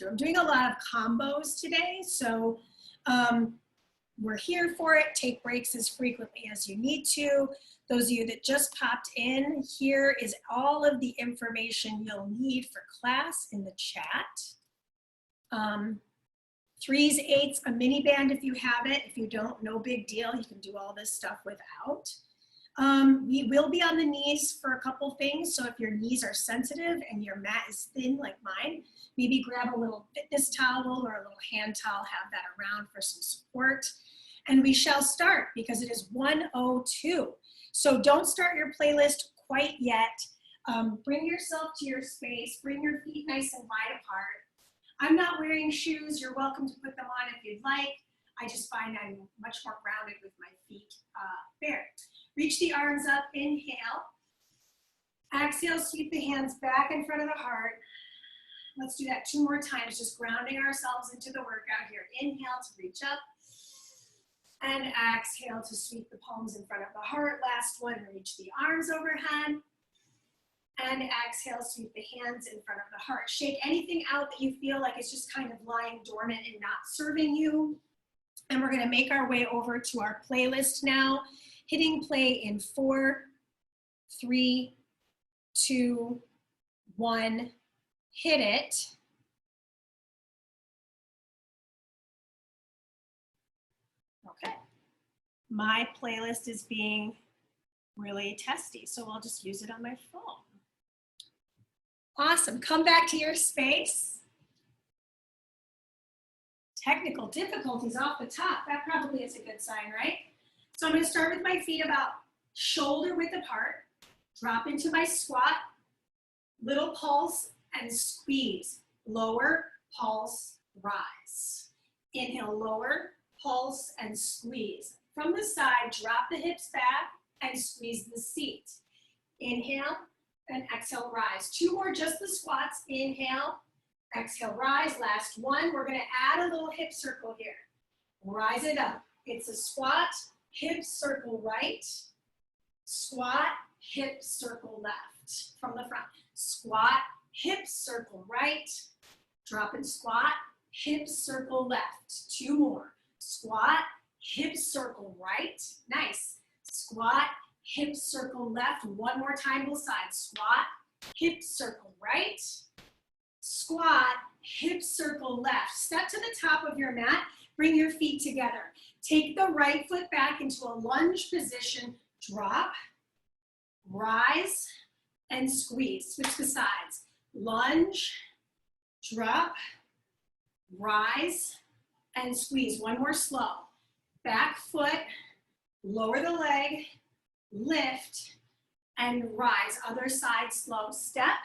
Chapter. I'm doing a lot of combos today, so we're here for it. Take breaks as frequently as you need to. Those of you that just popped in, here is all of the information you'll need for class in the chat. 3s, 8s, a mini band if you have it. If you don't, no big deal. You can do all this stuff without. We will be on the knees for a couple things. So if your knees are sensitive and your mat is thin like mine, maybe grab a little fitness towel or a little hand towel, have that around for some support. And we shall start because it is 1:02. So don't start your playlist quite yet. Bring yourself to your space. Bring your feet nice and wide apart. I'm not wearing shoes. You're welcome to put them on if you'd like. I just find I'm much more grounded with my feet bare. Reach the arms up, inhale. Exhale, sweep the hands back in front of the heart. Let's do that 2 more times, just grounding ourselves into the workout here. Inhale to reach up. And exhale to sweep the palms in front of the heart. Last one, reach the arms overhead. And exhale, sweep the hands in front of the heart. Shake anything out that you feel like it's just kind of lying dormant and not serving you. And we're gonna make our way over to our playlist now. Hitting play in 4, 3, 2, 1, hit it. Okay, my playlist is being really testy, so I'll just use it on my phone. Awesome, come back to your space. Technical difficulties off the top, that probably is a good sign, right? So I'm gonna start with my feet about shoulder width apart, drop into my squat, little pulse and squeeze, lower, pulse, rise. Inhale, lower, pulse and squeeze. From the side, drop the hips back and squeeze the seat. Inhale and exhale, rise. 2 more, just the squats. Inhale, exhale, rise. Last one, we're gonna add a little hip circle here. Rise it up. It's a squat, hip circle right, squat, hip circle left from the front. Squat, hip circle right, drop and squat, hip circle left. 2 more. Squat, hip circle right, nice. Squat, hip circle left. 1 more time, both sides. Squat, hip circle right, squat, hip circle left. Step to the top of your mat, bring your feet together. Take the right foot back into a lunge position, drop, rise, and squeeze. Switch the sides. Lunge, drop, rise, and squeeze. 1 more slow. Back foot, lower the leg, lift, and rise. Other side slow. Step,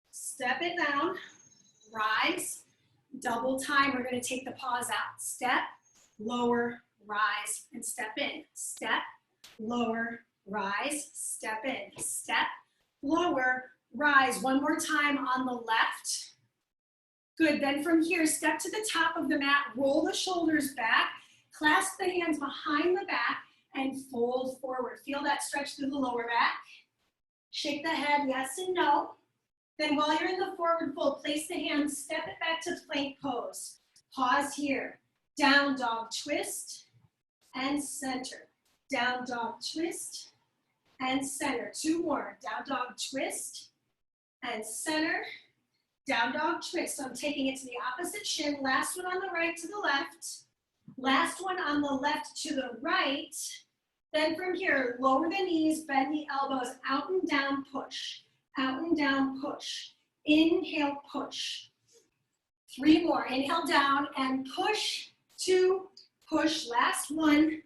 step it down, rise, double time. We're gonna take the pause out. Step, lower, rise, and step in. Step, lower, rise, step in. Step, lower, rise. 1 more time on the left. Good, then from here, step to the top of the mat, roll the shoulders back, clasp the hands behind the back, and fold forward. Feel that stretch through the lower back. Shake the head, yes and no. Then while you're in the forward fold, place the hands, step it back to plank pose. Pause here. Down dog twist and center. Down dog twist and center. 2 more. Down dog twist and center. Down dog twist. So I'm taking it to the opposite shin. Last one on the right to the left. Last one on the left to the right. Then from here, lower the knees, bend the elbows, out and down, push. Out and down, push. Inhale, push. 3 more. Inhale down and push. 2, push. Last one.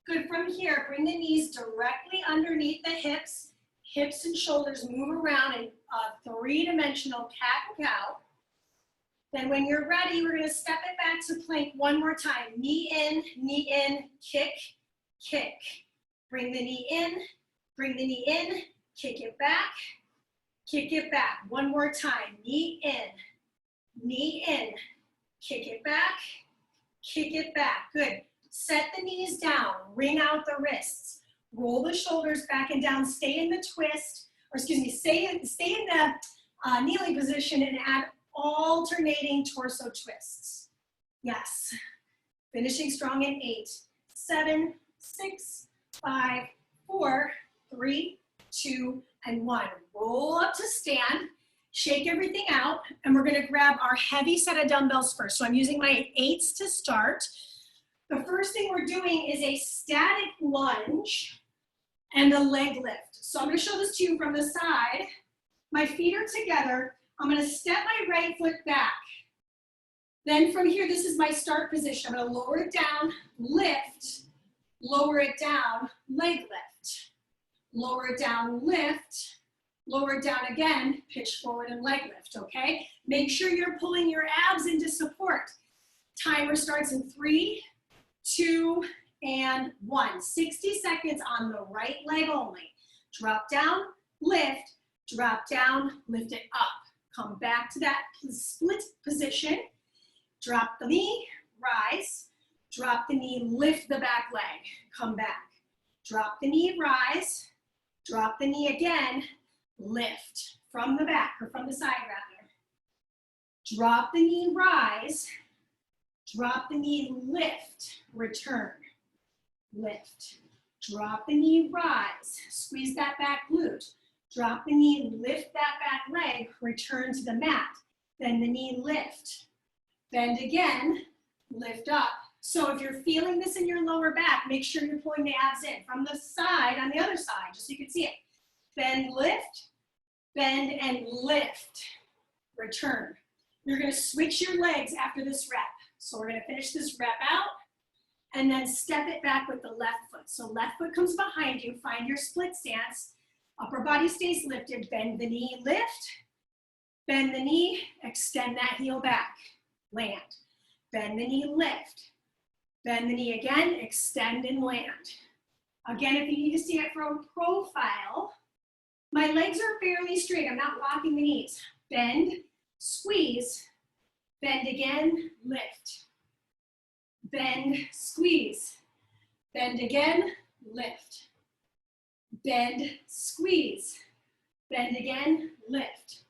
Good. From here, bring the knees directly underneath the hips. Hips and shoulders move around in a 3-dimensional cat-cow. Then when you're ready, we're gonna step it back to plank 1 more time. Knee in, kick, kick. Bring the knee in, kick it back, kick it back. 1 more time. Knee in, kick it back, kick it back. Good. Set the knees down, wring out the wrists. Roll the shoulders back and down, stay in the twist, or excuse me, stay in the kneeling position and add alternating torso twists. Yes. Finishing strong in 8, 7, 6, 5, 4, 3, 2, and 1. Roll up to stand, shake everything out, and we're gonna grab our heavy set of dumbbells first. So I'm using my 8s to start. The first thing we're doing is a static lunge and a leg lift. So I'm gonna show this to you from the side. My feet are together. I'm gonna step my right foot back. Then from here, this is my start position. I'm gonna lower it down, lift, lower it down, leg lift. Lower it down, lift, lower it down again, pitch forward and leg lift, okay? Make sure you're pulling your abs into support. Timer starts in 3, 2, and 1. 60 seconds on the right leg only. Drop down, lift, drop down, lift it up. Come back to that split position. Drop the knee, rise. Drop the knee, lift the back leg. Come back. Drop the knee, rise. Drop the knee again, lift from the back, or from the side rather. Drop the knee, rise. Drop the knee, lift, return. Lift. Drop the knee, rise. Squeeze that back glute. Drop the knee, lift that back leg, return to the mat. Bend the knee, lift. Bend again, lift up. So if you're feeling this in your lower back, make sure you're pulling the abs in from the side on the other side, just so you can see it. Bend, bend and lift. Return. You're gonna switch your legs after this rep. So we're gonna finish this rep out and then step it back with the left foot. So left foot comes behind you, find your split stance. Upper body stays lifted, bend the knee, lift. Bend the knee, extend that heel back, land. Bend the knee, lift. Bend the knee again, extend and land. Again, if you need to see it from profile, my legs are fairly straight. I'm not locking the knees. Bend, squeeze, bend again, lift. Bend, squeeze, bend again, lift. Bend, squeeze, bend again, lift.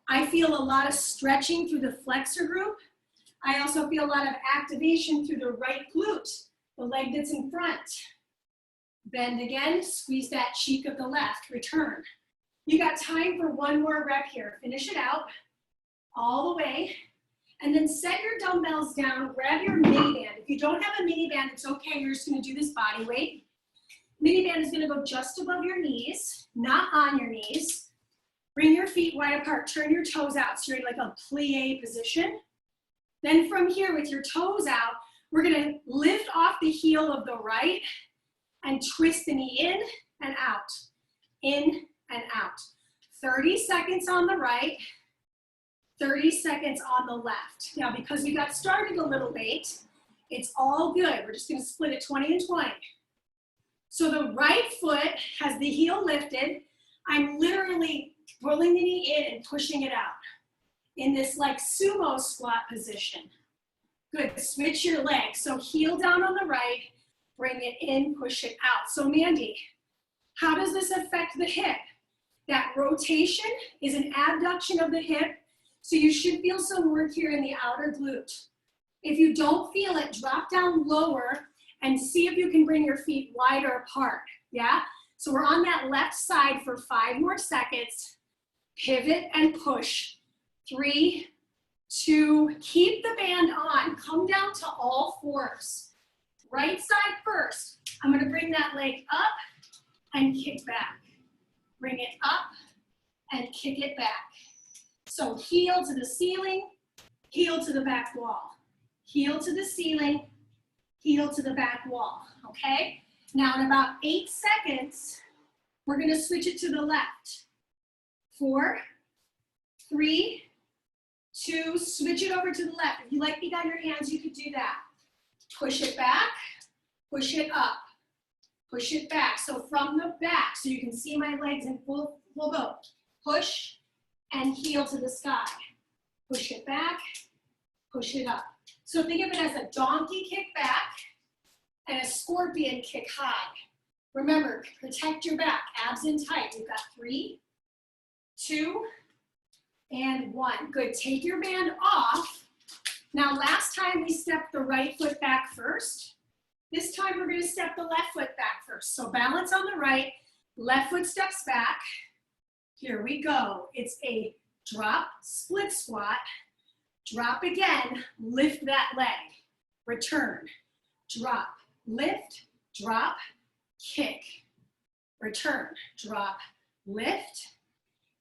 I feel a lot of stretching through the flexor group. I also feel a lot of activation through the right glute, the leg that's in front. Bend again, squeeze that cheek of the left, return. You got time for one more rep here. Finish it out all the way. And then set your dumbbells down, grab your mini band. If you don't have a mini band, it's okay, you're just gonna do this body weight. Mini band is gonna go just above your knees, not on your knees. Bring your feet wide apart, turn your toes out, so you're in like a plie position. Then from here, with your toes out, we're gonna lift off the heel of the right and twist the knee in and out, in and out. 30 seconds on the right, 30 seconds on the left. Now, because we got started a little late, it's all good. We're just gonna split it 20 and 20. So the right foot has the heel lifted. I'm literally pulling the knee in and pushing it out in this like sumo squat position. Good, switch your legs. So heel down on the right, bring it in, push it out. So Mandy, how does this affect the hip? That rotation is an abduction of the hip, so you should feel some work here in the outer glute. If you don't feel it, drop down lower and see if you can bring your feet wider apart, yeah? So we're on that left side for 5 more seconds. Pivot and push. 3, 2, keep the band on. Come down to all fours. Right side first. I'm gonna bring that leg up and kick back. Bring it up and kick it back. So heel to the ceiling, heel to the back wall. Heel to the ceiling, heel to the back wall, okay? Now in about 8 seconds, we're gonna switch it to the left. 4, 3, 2, switch it over to the left. If you like being on your hands, you could do that. Push it back, push it up, push it back. So from the back, so you can see my legs in full go. Push and heel to the sky. Push it back, push it up. So think of it as a donkey kick back and a scorpion kick high. Remember, protect your back, abs in tight. You've got 3, 2, and 1. Good, take your band off. Now last time we stepped the right foot back first. This time we're gonna step the left foot back first. So balance on the right, left foot steps back. Here we go. It's a drop, split squat. Drop again, lift that leg. Return, drop, lift, drop, kick. Return, drop, lift,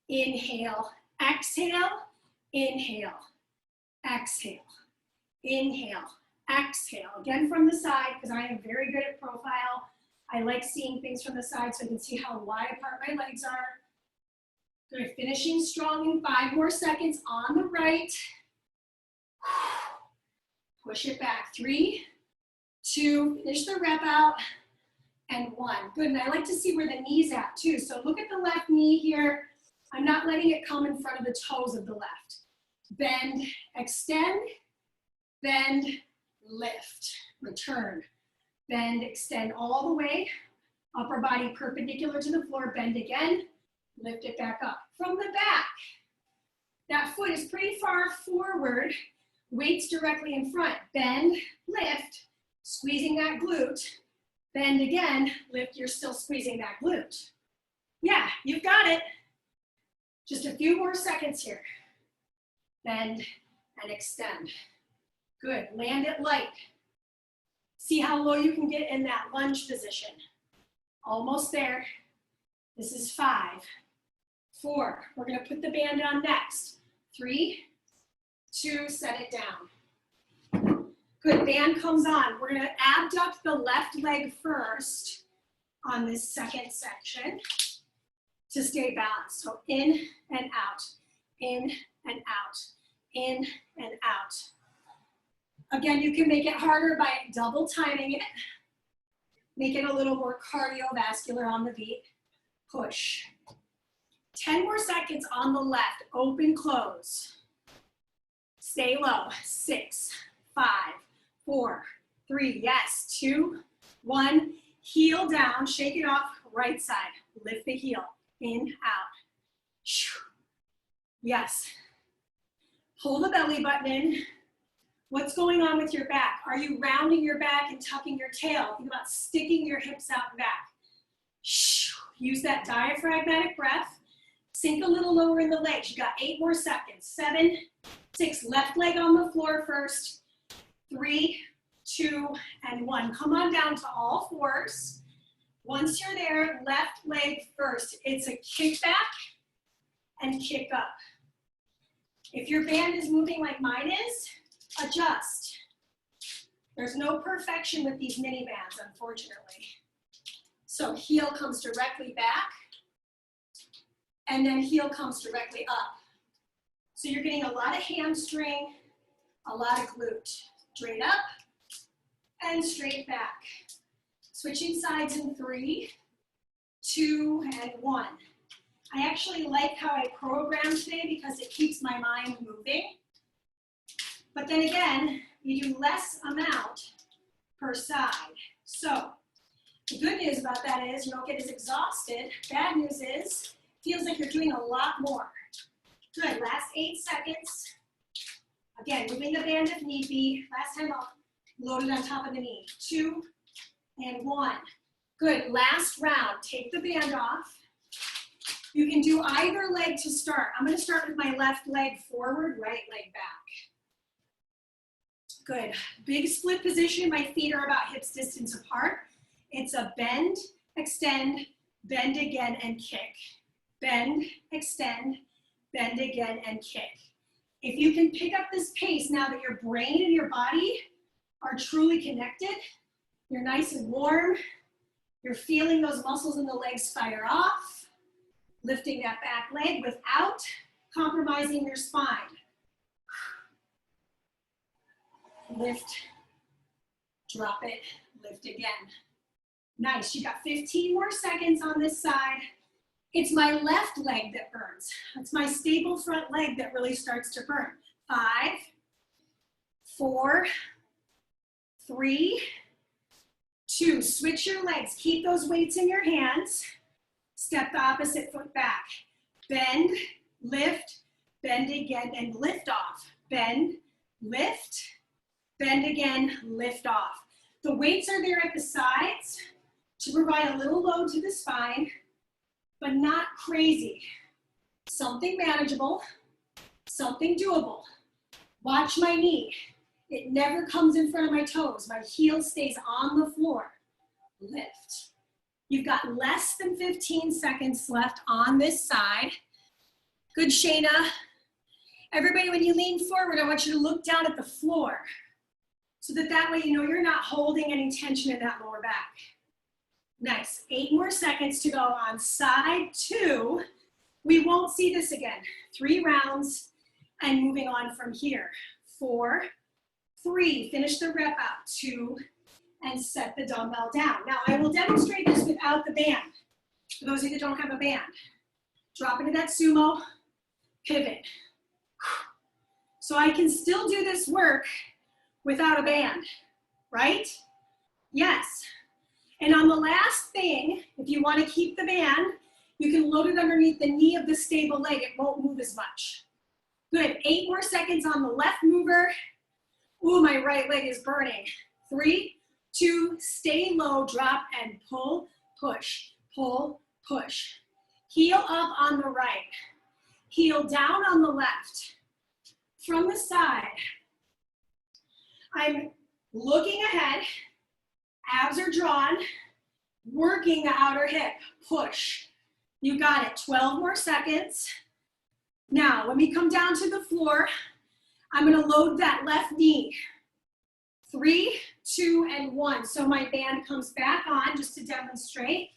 inhale, exhale, inhale, exhale, inhale, exhale. Again from the side, because I am very good at profile. I like seeing things from the side so I can see how wide apart my legs are. Good, finishing strong in 5 more seconds on the right. Push it back, 3, 2, finish the rep out, and 1. Good, and I like to see where the knee's at too. So look at the left knee here. I'm not letting it come in front of the toes of the left. Bend, extend, bend, lift, return. Bend, extend all the way. Upper body perpendicular to the floor, bend again, lift it back up. From the back, that foot is pretty far forward, weights directly in front. Bend, lift, squeezing that glute. Bend again, lift, you're still squeezing that glute. Yeah, you've got it. Just a few more seconds here. Bend and extend. Good, land it light. See how low you can get in that lunge position. Almost there. This is 5, 4. We're gonna put the band on next. 3, 2, set it down. Good, band comes on. We're gonna abduct the left leg first on this second section to stay balanced. So in and out, in and out, in and out. Again, you can make it harder by double timing it. Make it a little more cardiovascular on the beat. Push. 10 more seconds on the left, open, close. Stay low, 6, 5, 4, 3, yes, 2, 1. Heel down, shake it off, right side. Lift the heel, in, out. Yes. Pull the belly button in. What's going on with your back? Are you rounding your back and tucking your tail? Think about sticking your hips out and back. Use that diaphragmatic breath. Sink a little lower in the legs. You got 8 more seconds. 7, 6, left leg on the floor first. 3, 2, and 1. Come on down to all fours. Once you're there, left leg first. It's a kick back and kick up. If your band is moving like mine is, adjust. There's no perfection with these mini bands, unfortunately. So heel comes directly back, and then heel comes directly up. So you're getting a lot of hamstring, a lot of glute. Straight up and straight back. Switching sides in 3, 2, and 1. I actually like how I programmed today because it keeps my mind moving. But then again, you do less amount per side. So the good news about that is you don't get as exhausted. Bad news is it feels like you're doing a lot more. Good, last 8 seconds. Again, moving the band if need be. Last time I'll load it on top of the knee. 2 and 1. Good, last round. Take the band off. You can do either leg to start. I'm gonna start with my left leg forward, right leg back. Good, big split position. My feet are about hips distance apart. It's a bend, extend, bend again, and kick. Bend, extend, bend again, and kick. If you can pick up this pace now that your brain and your body are truly connected, you're nice and warm, you're feeling those muscles in the legs fire off, lifting that back leg without compromising your spine. Lift, drop it, lift again. Nice, you got 15 more seconds on this side. It's my left leg that burns. It's my stable front leg that really starts to burn. 5, 4, 3, 2. Switch your legs. Keep those weights in your hands. Step the opposite foot back. Bend, lift, bend again, and lift off. Bend, lift, bend again, lift off. The weights are there at the sides to provide a little load to the spine, but not crazy. Something manageable, something doable. Watch my knee. It never comes in front of my toes. My heel stays on the floor. Lift. You've got less than 15 seconds left on this side. Good, Shayna. Everybody, when you lean forward, I want you to look down at the floor so that way you know you're not holding any tension in that lower back. Nice. 8 more seconds to go on side 2. We won't see this again. 3 rounds and moving on from here. 4, 3, finish the rep out. 2, and set the dumbbell down. Now, I will demonstrate this without the band. For those of you that don't have a band, drop into that sumo, pivot. So I can still do this work without a band, right? Yes. And on the last thing, if you want to keep the band, you can load it underneath the knee of the stable leg. It won't move as much. Good. 8 more seconds on the left mover. Ooh, my right leg is burning. 3, 2, stay low, drop, and pull, push, pull, push. Heel up on the right. Heel down on the left. From the side, I'm looking ahead. Abs are drawn. Working the outer hip. Push. You got it. 12 more seconds. Now, when we come down to the floor, I'm going to load that left knee. 3, 2, and 1. So my band comes back on just to demonstrate.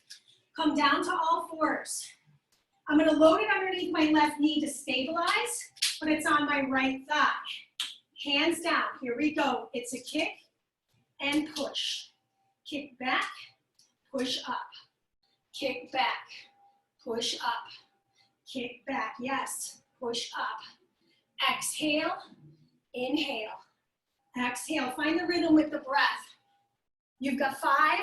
Come down to all fours. I'm going to load it underneath my left knee to stabilize, but it's on my right thigh. Hands down. Here we go. It's a kick and push. Kick back, push up. Kick back, push up. Kick back. Yes. Push up. Exhale. Inhale. Exhale. Find the rhythm with the breath. You've got 5,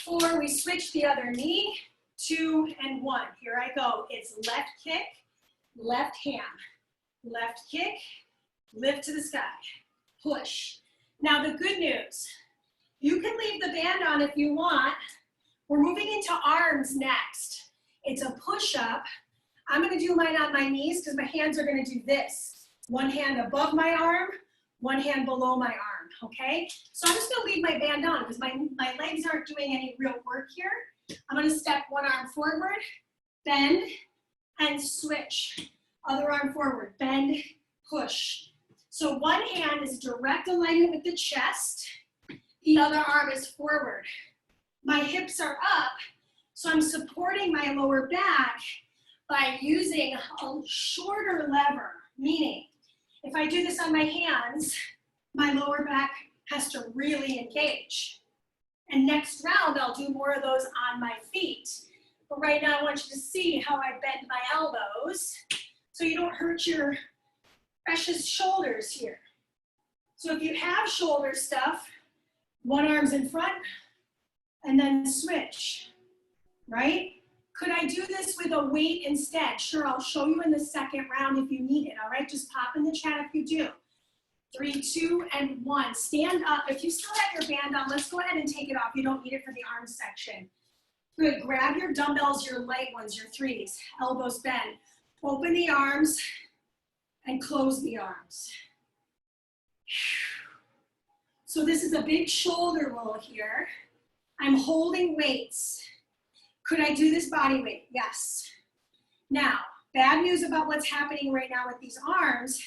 4. We switch the other knee. 2 and 1. Here I go. It's left kick, left hand. Left kick, lift to the sky. Push. Now the good news. You can leave the band on if you want. We're moving into arms next. It's a push-up. I'm going to do mine on my knees because my hands are going to do this. One hand above my arm, one hand below my arm, okay? So I'm just going to leave my band on because my legs aren't doing any real work here. I'm going to step one arm forward, bend, and switch. Other arm forward, bend, push. So one hand is direct alignment with the chest. The other arm is forward. My hips are up, so I'm supporting my lower back by using a shorter lever, meaning if I do this on my hands, my lower back has to really engage. And next round, I'll do more of those on my feet. But right now, I want you to see how I bend my elbows so you don't hurt your precious shoulders here. So if you have shoulder stuff, one arm's in front and then switch, right? Could I do this with a weight instead? Sure, I'll show you in the second round if you need it, all right? Just pop in the chat if you do. 3, 2, and 1. Stand up. If you still have your band on, let's go ahead and take it off. You don't need it for the arm section. Good. Grab your dumbbells, your light ones, your 3s. Elbows bend. Open the arms and close the arms. So this is a big shoulder roll here. I'm holding weights. Could I do this body weight? Yes. Now, bad news about what's happening right now with these arms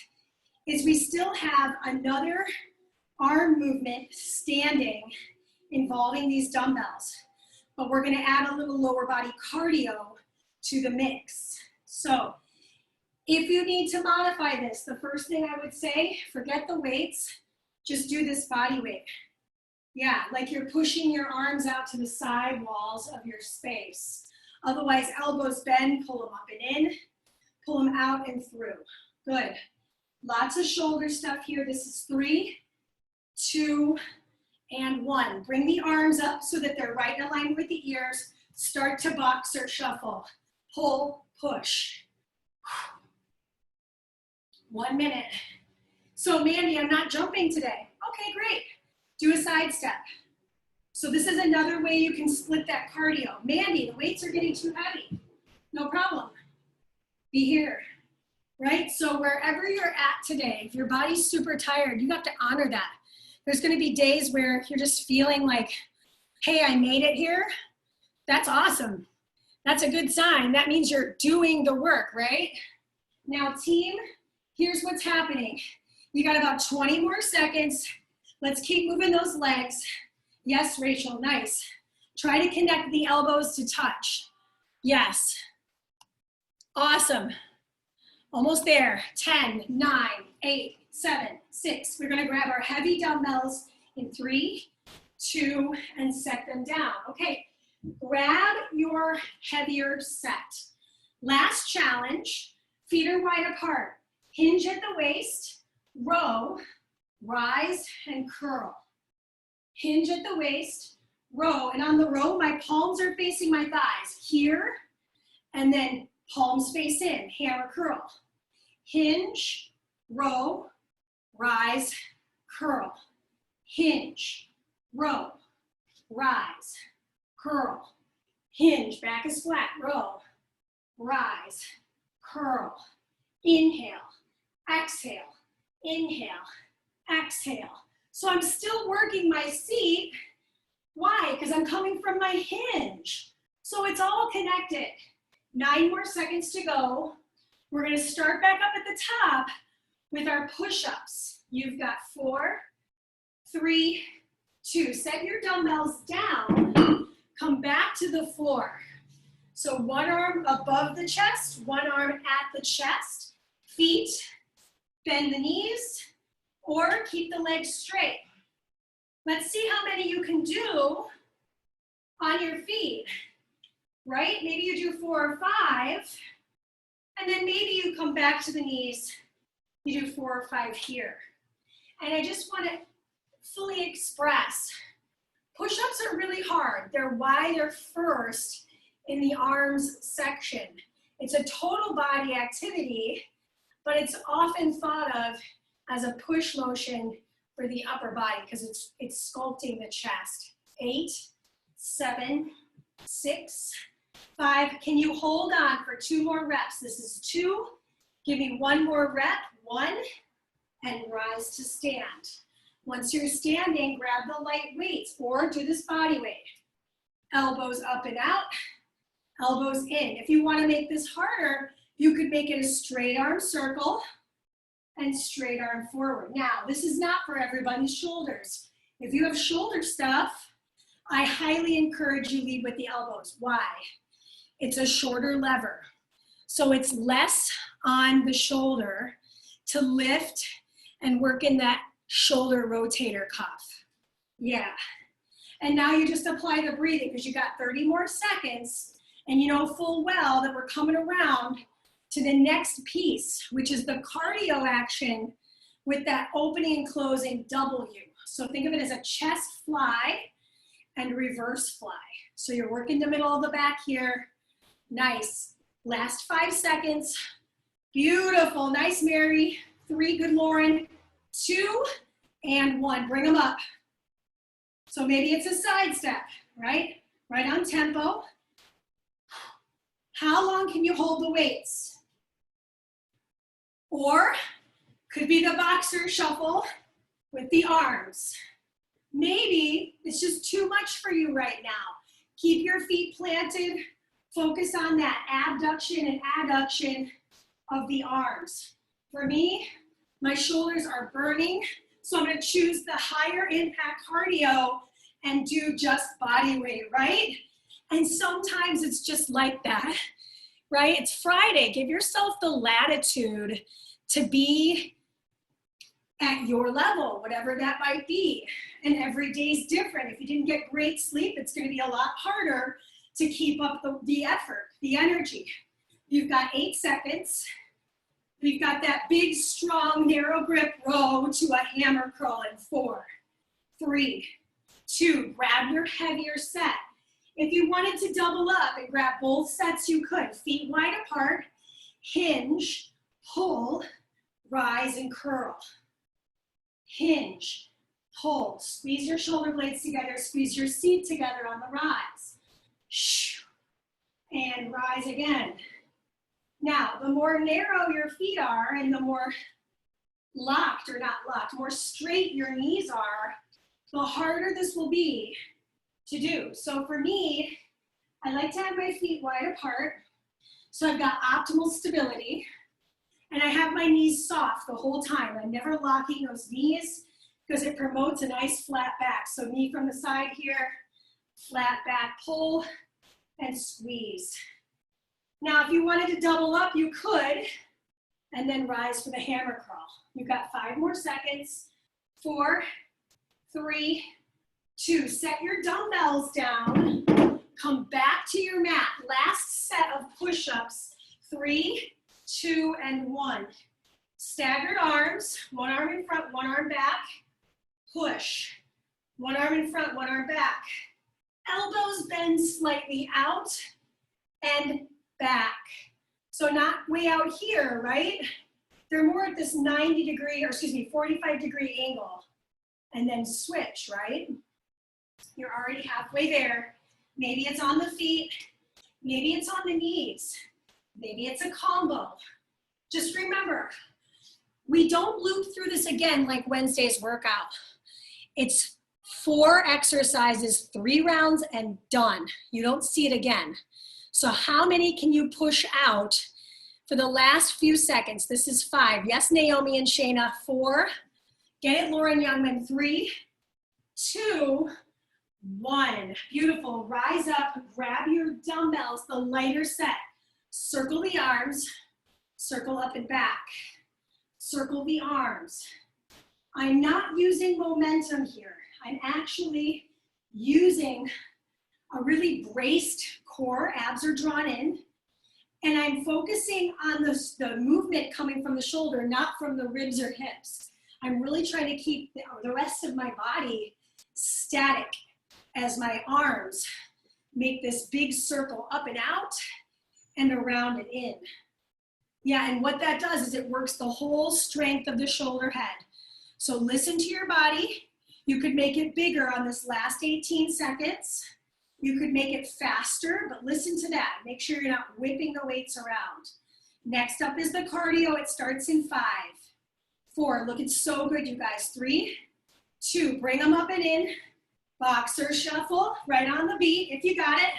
is we still have another arm movement standing involving these dumbbells, but we're going to add a little lower body cardio to the mix. So if you need to modify this, the first thing I would say, forget the weights, just do this body weight. Yeah, like you're pushing your arms out to the side walls of your space. Otherwise, elbows bend, pull them up and in, pull them out and through. Good. Lots of shoulder stuff here. This is 3, 2, and 1. Bring the arms up so that they're right in alignment with the ears. Start to box or shuffle. Pull, push. 1 minute. So Mandy, I'm not jumping today. Okay, great. Do a side step. So this is another way you can split that cardio. Mandy, the weights are getting too heavy. No problem. Be here, right? So wherever you're at today, if your body's super tired, you have to honor that. There's gonna be days where you're just feeling like, hey, I made it here. That's awesome. That's a good sign. That means you're doing the work, right? Now team, here's what's happening. You got about 20 more seconds. Let's keep moving those legs. Yes, Rachel, nice. Try to connect the elbows to touch. Yes. Awesome. Almost there. 10, 9, 8, 7, 6. We're gonna grab our heavy dumbbells in 3, 2, and set them down. Okay, grab your heavier set. Last challenge, feet are wide apart. Hinge at the waist, row, rise, and curl. Hinge at the waist, row, and on the row, my palms are facing my thighs. Here, and then palms face in, hammer curl. Hinge, row, rise, curl. Hinge, row, rise, curl. Hinge, back is flat, row, rise, curl. Inhale, exhale, inhale, exhale. So I'm still working my seat. Why? Because I'm coming from my hinge. So it's all connected. 9 more seconds to go. We're gonna start back up at the top with our push-ups. You've got 4, 3, 2. Set your dumbbells down. Come back to the floor. So one arm above the chest, one arm at the chest. Feet, bend the knees, or keep the legs straight. Let's see how many you can do on your feet, right? Maybe you do 4 or 5, and then maybe you come back to the knees, you do 4 or 5 here. And I just want to fully express, push-ups are really hard. They're why they're first in the arms section. It's a total body activity, but it's often thought of as a push motion for the upper body because it's sculpting the chest. 8, 7, 6, 5. Can you hold on for 2 more reps? This is 2. Give me 1 more rep. 1, and rise to stand. Once you're standing, grab the light weights or do this body weight. Elbows up and out, elbows in. If you want to make this harder, you could make it a straight arm circle and straight arm forward. Now, this is not for everybody's shoulders. If you have shoulder stuff, I highly encourage you lead with the elbows. Why? It's a shorter lever. So it's less on the shoulder to lift and work in that shoulder rotator cuff. Yeah. And now you just apply the breathing because you got 30 more seconds and you know full well that we're coming around to the next piece, which is the cardio action with that opening and closing W. So think of it as a chest fly and reverse fly. So you're working the middle of the back here. Nice. Last 5 seconds. Beautiful. Nice, Mary. 3, good, Lauren. 2, and 1. Bring them up. So maybe it's a side step, right? Right on tempo. How long can you hold the weights? Or could be the boxer shuffle with the arms. Maybe it's just too much for you right now. Keep your feet planted. Focus on that abduction and adduction of the arms. For me, my shoulders are burning, so I'm gonna choose the higher impact cardio and do just body weight, right? And sometimes it's just like that, right? It's Friday. Give yourself the latitude to be at your level, whatever that might be. And every day's different. If you didn't get great sleep, it's gonna be a lot harder to keep up the effort, the energy. You've got 8 seconds. We've got that big, strong, narrow grip row to a hammer curl in 4, 3, 2. Grab your heavier set. If you wanted to double up and grab both sets, you could. Feet wide apart, hinge, pull, rise and curl. Hinge, pull, squeeze your shoulder blades together, squeeze your seat together on the rise. And rise again. Now, the more narrow your feet are and the more locked, or not locked, more straight your knees are, the harder this will be to do. So for me, I like to have my feet wide apart, so I've got optimal stability, and I have my knees soft the whole time. I'm never locking those knees because it promotes a nice flat back. So knee from the side here, flat back, pull and squeeze. Now, if you wanted to double up, you could, and then rise for the hammer crawl. You've got 5 more seconds. 4, 3, 2. Set your dumbbells down. Come back to your mat. Last set of push-ups. 3, 2, and 1. Staggered arms. One arm in front, one arm back. Push. One arm in front, one arm back. Elbows bend slightly out and back. So not way out here, right? They're more at this 45-degree angle. And then switch, right? You're already halfway there. Maybe it's on the feet. Maybe it's on the knees. Maybe it's a combo. Just remember, we don't loop through this again like Wednesday's workout. It's 4 exercises, 3 rounds, and done. You don't see it again. So how many can you push out for the last few seconds? This is 5. Yes, Naomi and Shayna. 4. Get it, Lauren Youngman. 3, 2, 1. Beautiful. Rise up, grab your dumbbells, the lighter set. Circle the arms, circle up and back. Circle the arms. I'm not using momentum here. I'm actually using a really braced core, abs are drawn in, and I'm focusing on the movement coming from the shoulder, not from the ribs or hips. I'm really trying to keep the rest of my body static as my arms make this big circle up and out and around and in. Yeah, and what that does is it works the whole strength of the shoulder head. So listen to your body. You could make it bigger on this last 18 seconds. You could make it faster, but listen to that. Make sure you're not whipping the weights around. Next up is the cardio. It starts in 5, 4. Looking so good, you guys. 3, 2. Bring them up and in. Boxer shuffle, right on the beat if you got it.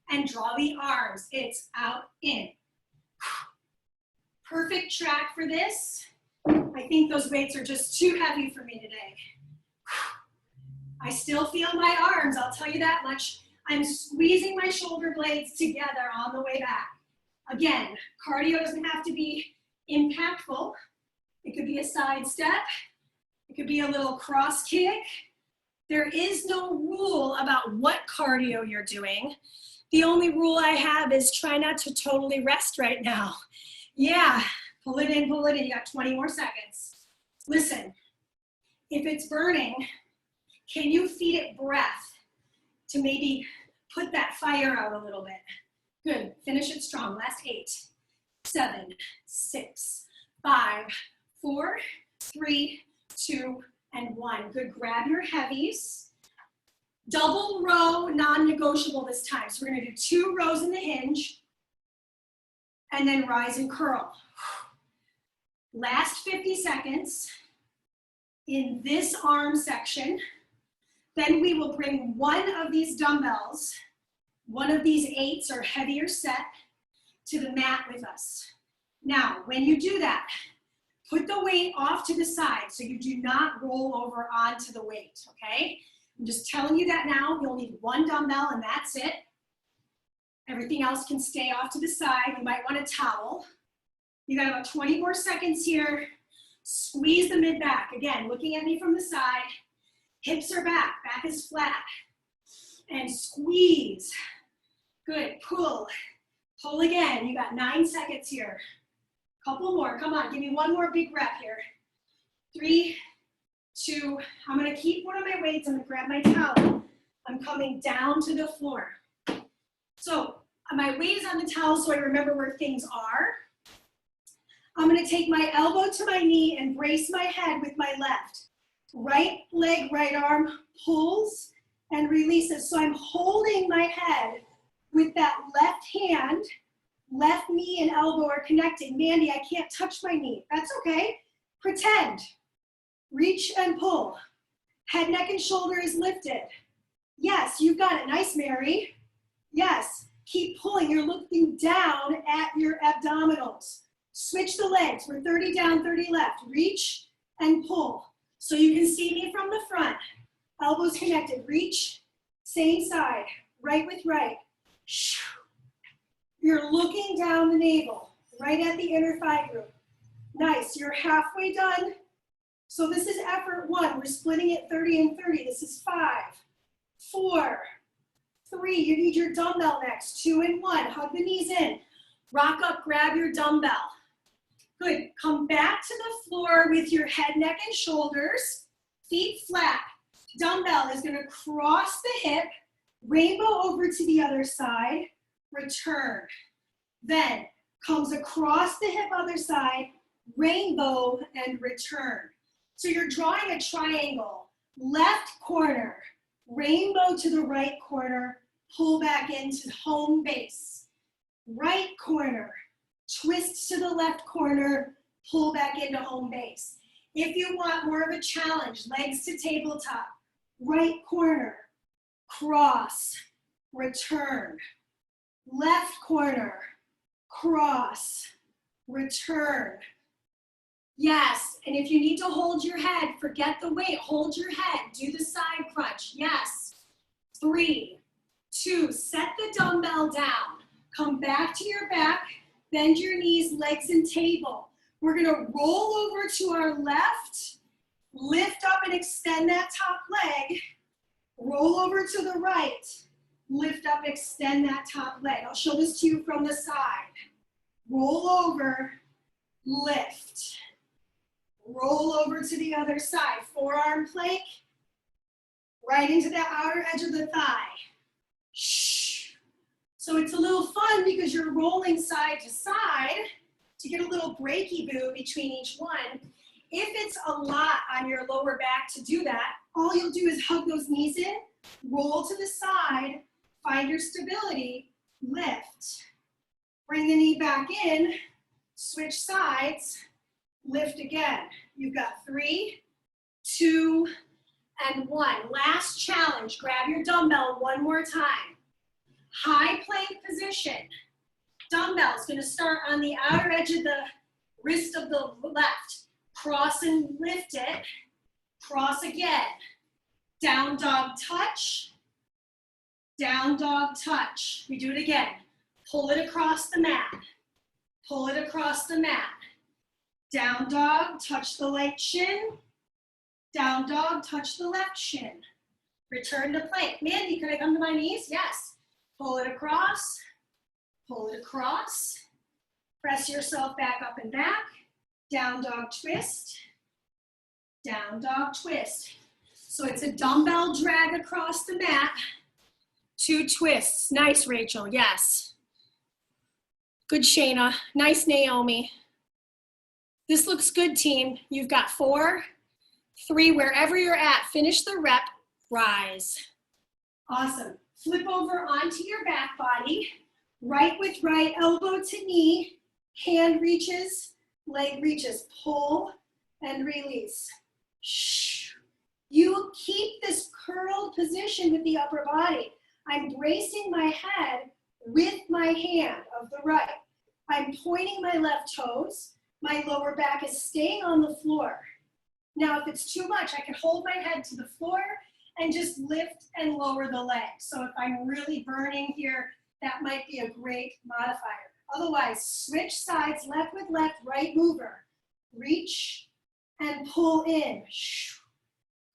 And draw the arms. It's out, in. Perfect track for this. I think those weights are just too heavy for me today. I still feel my arms, I'll tell you that much. I'm squeezing my shoulder blades together on the way back. Again, cardio doesn't have to be impactful. It could be a side step. It could be a little cross kick. There is no rule about what cardio you're doing. The only rule I have is try not to totally rest right now. Yeah, pull it in, you got 20 more seconds. Listen, if it's burning, can you feed it breath to maybe put that fire out a little bit? Good, finish it strong. Last 8, 7, 6, 5, 4, 3, 2, and 1. Good, grab your heavies. Double row, non-negotiable this time. So we're gonna do 2 rows in the hinge and then rise and curl. Last 50 seconds in this arm section. Then we will bring one of these dumbbells, one of these 8s or heavier set, to the mat with us. Now, when you do that, put the weight off to the side so you do not roll over onto the weight, okay? I'm just telling you that now. You'll need 1 dumbbell and that's it. Everything else can stay off to the side. You might want a towel. You got about 20 more seconds here. Squeeze the mid back. Again, looking at me from the side. Hips are back is flat. And squeeze. Good, pull. Pull again. You got 9 seconds here. Couple more, come on, give me one more big rep here. 3, 2, I'm gonna keep one of my weights, I'm gonna grab my towel. I'm coming down to the floor. So my weight is on the towel so I remember where things are. I'm gonna take my elbow to my knee and brace my head with my left. Right leg, right arm pulls and releases. So I'm holding my head with that left hand, left knee and elbow are connected. Mandy, I can't touch my knee. That's okay. Pretend. Reach and pull. Head, neck, and shoulder is lifted. Yes, you've got it. Nice, Mary. Yes, keep pulling. You're looking down at your abdominals. Switch the legs. We're 30 down, 30 left. Reach and pull. So you can see me from the front. Elbows connected. Reach, same side. Right with right. You're looking down the navel, right at the inner thigh group. Nice. You're halfway done. So this is effort 1. We're splitting it 30 and 30. This is 5, 4, 3. You need your dumbbell next. 2 and 1. Hug the knees in. Rock up, grab your dumbbell. Good. Come back to the floor with your head, neck, and shoulders. Feet flat. Dumbbell is going to cross the hip, rainbow over to the other side, return. Then comes across the hip, other side, rainbow, and return. So you're drawing a triangle. Left corner, rainbow to the right corner, pull back into home base. Right corner, twist to the left corner, pull back into home base. If you want more of a challenge, legs to tabletop, right corner, cross, return. Left corner, cross, return. Yes, and if you need to hold your head, forget the weight, hold your head, do the side crunch. Yes. 3, 2, set the dumbbell down. Come back to your back, bend your knees, legs and table. We're gonna roll over to our left, lift up and extend that top leg, roll over to the right, lift up, extend that top leg. I'll show this to you from the side. Roll over, lift. Roll over to the other side. Forearm plank, right into the outer edge of the thigh. Shh. So it's a little fun because you're rolling side to side to get a little breaky boo between each one. If it's a lot on your lower back to do that, all you'll do is hug those knees in, roll to the side, find your stability, lift. Bring the knee back in, switch sides, lift again. You've got 3, 2, and 1. Last challenge, grab your dumbbell one more time. High plank position. Dumbbell's gonna start on the outer edge of the wrist of the left. Cross and lift it, cross again. Down dog touch, down dog touch. We do it again. Pull it across the mat, pull it across the mat. Down dog, touch the right shin. Down dog, touch the left shin. Return to plank. Mandy, could I come to my knees? Yes. Pull it across, pull it across. Press yourself back up and back. Down dog twist, down dog twist. So it's a dumbbell drag across the mat. 2 twists. Nice, Rachel, yes. Good, Shayna. Nice, Naomi. This looks good, team. You've got 4, 3, wherever you're at. Finish the rep, rise. Awesome. Flip over onto your back body. Right with right, elbow to knee, hand reaches, leg reaches. Pull and release. Shh. You keep this curled position with the upper body. I'm bracing my head with my hand of the right. I'm pointing my left toes. My lower back is staying on the floor. Now, if it's too much, I can hold my head to the floor and just lift and lower the leg. So if I'm really burning here, that might be a great modifier. Otherwise, switch sides, left with left, right mover. Reach and pull in.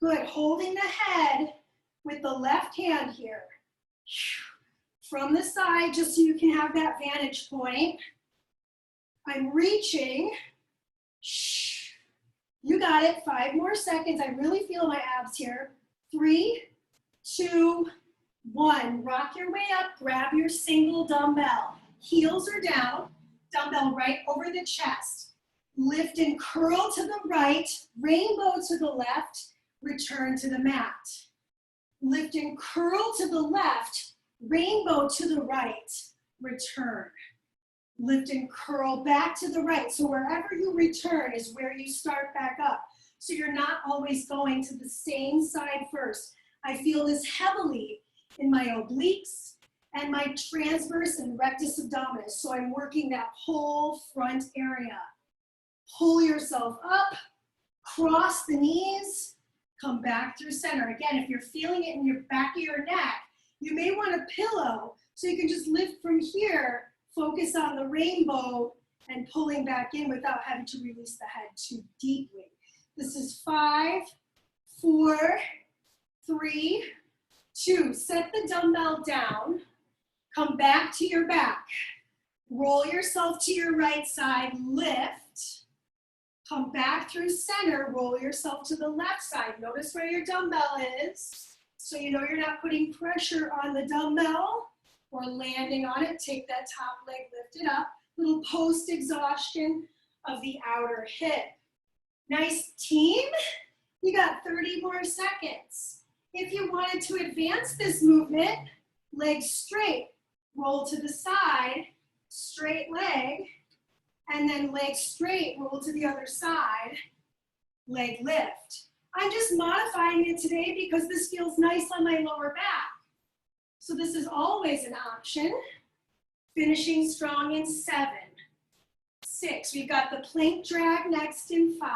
Good, holding the head with the left hand here. From the side, just so you can have that vantage point. I'm reaching. You got it, 5 more seconds. I really feel my abs here. 3, 2, 1. Rock your way up, grab your single dumbbell. Heels are down, dumbbell right over the chest. Lift and curl to the right, rainbow to the left, return to the mat. Lift and curl to the left, rainbow to the right, return. Lift and curl back to the right. So wherever you return is where you start back up. So you're not always going to the same side first. I feel this heavily in my obliques and my transverse and rectus abdominis. So I'm working that whole front area. Pull yourself up, cross the knees, come back through center. Again, if you're feeling it in your back of your neck, you may want a pillow so you can just lift from here, focus on the rainbow and pulling back in without having to release the head too deeply. This is 5, 4, 3, 2. Set the dumbbell down, come back to your back. Roll yourself to your right side, lift. Come back through center, roll yourself to the left side. Notice where your dumbbell is. So you know you're not putting pressure on the dumbbell or landing on it. Take that top leg, lift it up. Little post-exhaustion of the outer hip. Nice team. You got 30 more seconds. If you wanted to advance this movement, legs straight, roll to the side, straight leg, and then leg straight, roll to the other side, leg lift. I'm just modifying it today because this feels nice on my lower back. So this is always an option. Finishing strong in 7, 6. We've got the plank drag next in 5,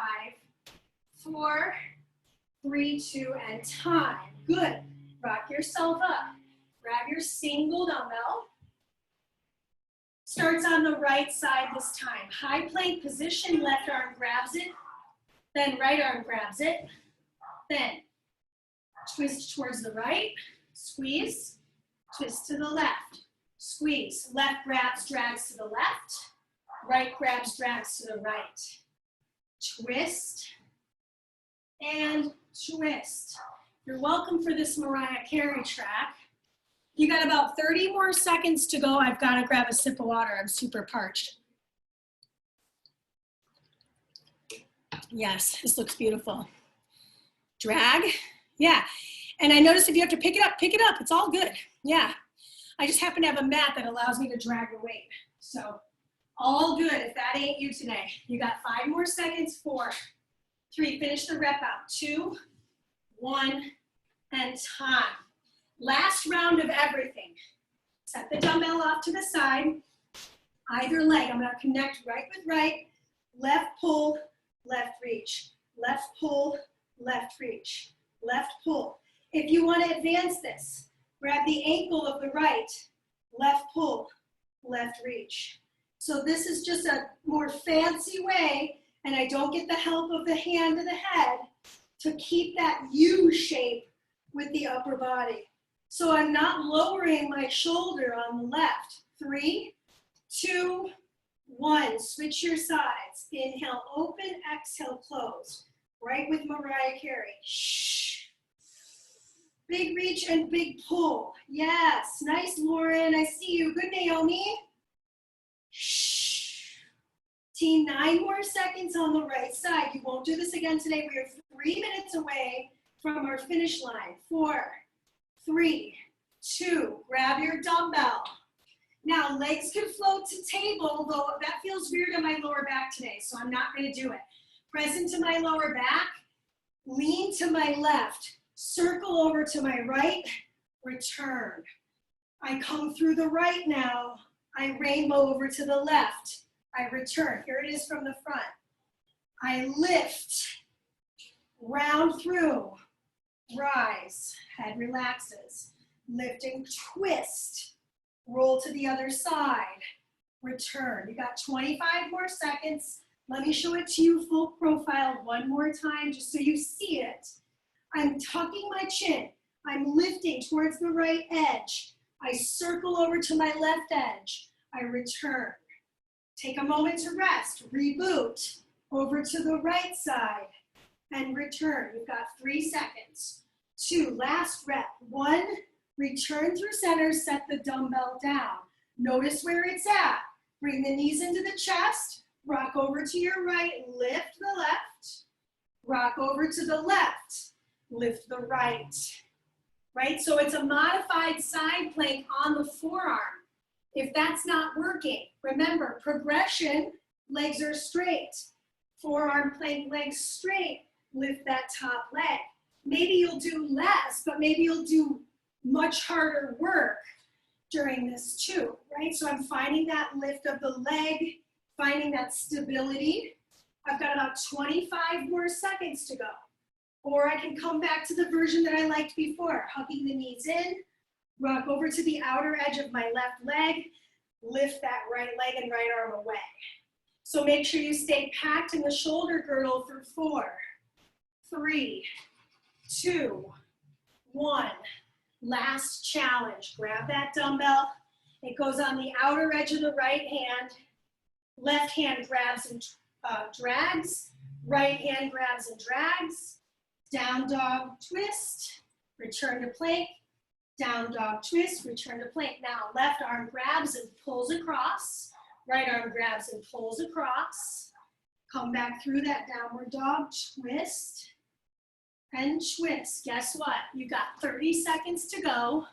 4, 3, 2, and time. Good. Rock yourself up. Grab your single dumbbell. Starts on the right side this time. High plank position, left arm grabs it, then right arm grabs it, then twist towards the right, squeeze, twist to the left, squeeze. Left grabs, drags to the left, right grabs, drags to the right. Twist and twist. You're welcome for this Mariah Carey track. You got about 30 more seconds to go. I've got to grab a sip of water. I'm super parched. Yes, this looks beautiful. Drag, yeah. And I noticed if you have to pick it up, it's all good. Yeah. I just happen to have a mat that allows me to drag the weight. So all good if that ain't you today. You got 5 more seconds. 4, 3, finish the rep out. 2, 1, and time. Last round of everything. Set the dumbbell off to the side, either leg. I'm gonna connect right with right, left pull, left reach, left pull, left reach, left pull. If you wanna advance this, grab the ankle of the right, left pull, left reach. So this is just a more fancy way, and I don't get the help of the hand to the head to keep that U shape with the upper body. So I'm not lowering my shoulder on the left. 3, 2, 1. Switch your sides. Inhale, open, exhale, close. Right with Mariah Carey. Shh. Big reach and big pull. Yes, nice, Lauren. I see you. Good, Naomi. Shh. Team, 9 more seconds on the right side. You won't do this again today. We are 3 minutes away from our finish line. 4, 3, 2, grab your dumbbell. Now legs can float to table, though that feels weird on my lower back today, so I'm not gonna do it. Press into my lower back, lean to my left, circle over to my right, return. I come through the right now, I rainbow over to the left, I return. Here it is from the front. I lift, round through, rise, head relaxes, lift and twist, roll to the other side, return. You got 25 more seconds. Let me show it to you full profile one more time just so you see it. I'm tucking my chin. I'm lifting towards the right edge. I circle over to my left edge. I return. Take a moment to rest. Reboot over to the right side and return. You've got 3 seconds. 2, last rep. 1, return through center, set the dumbbell down. Notice where it's at. Bring the knees into the chest, Rock over to your right, lift the left. Rock over to the left, lift the right. Right? So it's a modified side plank on the forearm. If that's not working, remember, progression, legs are straight. Forearm plank, legs straight, lift that top leg. Maybe you'll do less, but maybe you'll do much harder work during this too, right? So I'm finding that lift of the leg, finding that stability. I've got about 25 more seconds to go. Or I can come back to the version that I liked before, hugging the knees in, rock over to the outer edge of my left leg, lift that right leg and right arm away. So make sure you stay packed in the shoulder girdle for 4, 3, 2, 1. Last challenge. Grab that dumbbell. It goes on the outer edge of the right hand. Left hand grabs and drags. Right hand grabs and drags. Down dog twist. Return to plank. Down dog twist. Return to plank. Now left arm grabs and pulls across. Right arm grabs and pulls across. Come back through that downward dog twist. And twist. Guess what? You got 30 seconds to go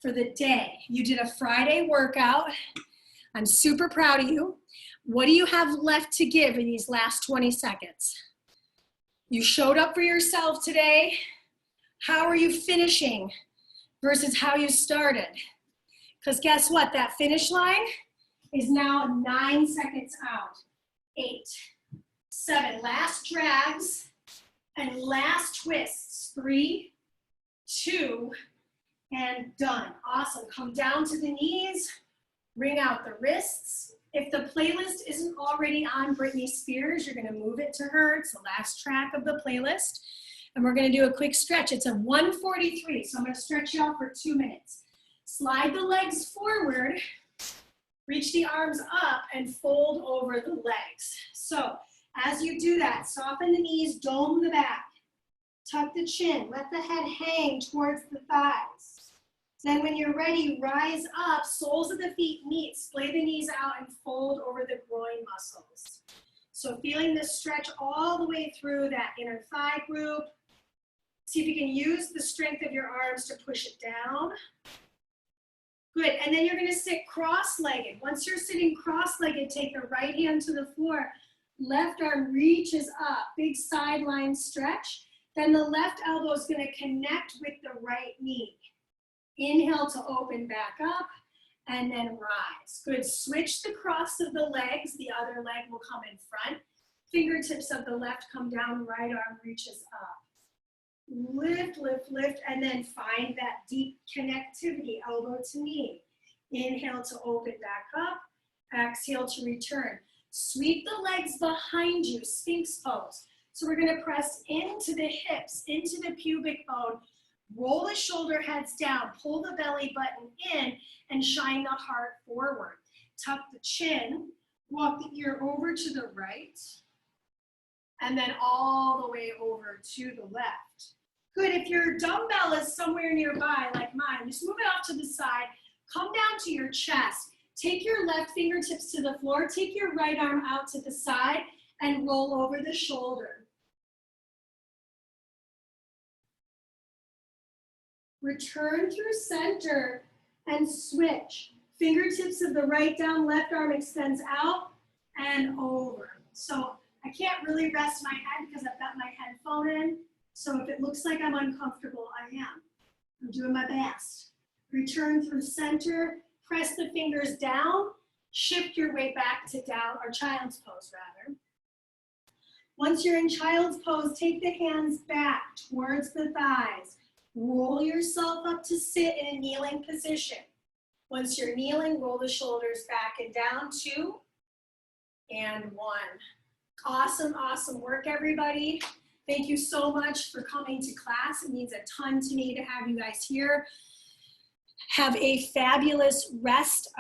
for the day. You did a Friday workout. I'm super proud of you. What do you have left to give in these last 20 seconds? You showed up for yourself today. How are you finishing versus how you started? Because guess what? That finish line is now 9 seconds out. 8, 7. Last drags. And last twists, 3, 2, and done. Awesome. Come down to the knees, bring out the wrists. If the playlist isn't already on Britney Spears, you're gonna move it to her. It's the last track of the playlist. And we're gonna do a quick stretch. It's a 143, so I'm gonna stretch you out for 2 minutes. Slide the legs forward, reach the arms up, and fold over the legs. So, as you do that, soften the knees, dome the back, tuck the chin, let the head hang towards the thighs. Then when you're ready, rise up, soles of the feet meet, splay the knees out and fold over the groin muscles. So feeling this stretch all the way through that inner thigh group. See if you can use the strength of your arms to push it down. Good, and then you're gonna sit cross-legged. Once you're sitting cross-legged, take the right hand to the floor. Left arm reaches up, big sideline stretch. Then the left elbow is going to connect with the right knee. Inhale to open back up and then rise. Good, switch the cross of the legs. The other leg will come in front. Fingertips of the left come down, right arm reaches up. Lift, lift, lift, and then find that deep connectivity, elbow to knee. Inhale to open back up. Exhale to return. Sweep the legs behind you, Sphinx pose. So we're gonna press into the hips, into the pubic bone, roll the shoulder heads down, pull the belly button in, and shine the heart forward. Tuck the chin, walk the ear over to the right, and then all the way over to the left. Good, if your dumbbell is somewhere nearby, like mine, just move it off to the side, come down to your chest. Take your left fingertips to the floor, take your right arm out to the side, and roll over the shoulder. Return through center and switch. Fingertips of the right down, left arm extends out and over. So I can't really rest my head because I've got my headphone in. So if it looks like I'm uncomfortable, I am. I'm doing my best. Return through center. Press the fingers down, shift your way back to down, or child's pose rather. Once you're in child's pose, take the hands back towards the thighs. Roll yourself up to sit in a kneeling position. Once you're kneeling, roll the shoulders back and down, 2 and 1. Awesome, awesome work, everybody. Thank you so much for coming to class. It means a ton to me to have you guys here. Have a fabulous rest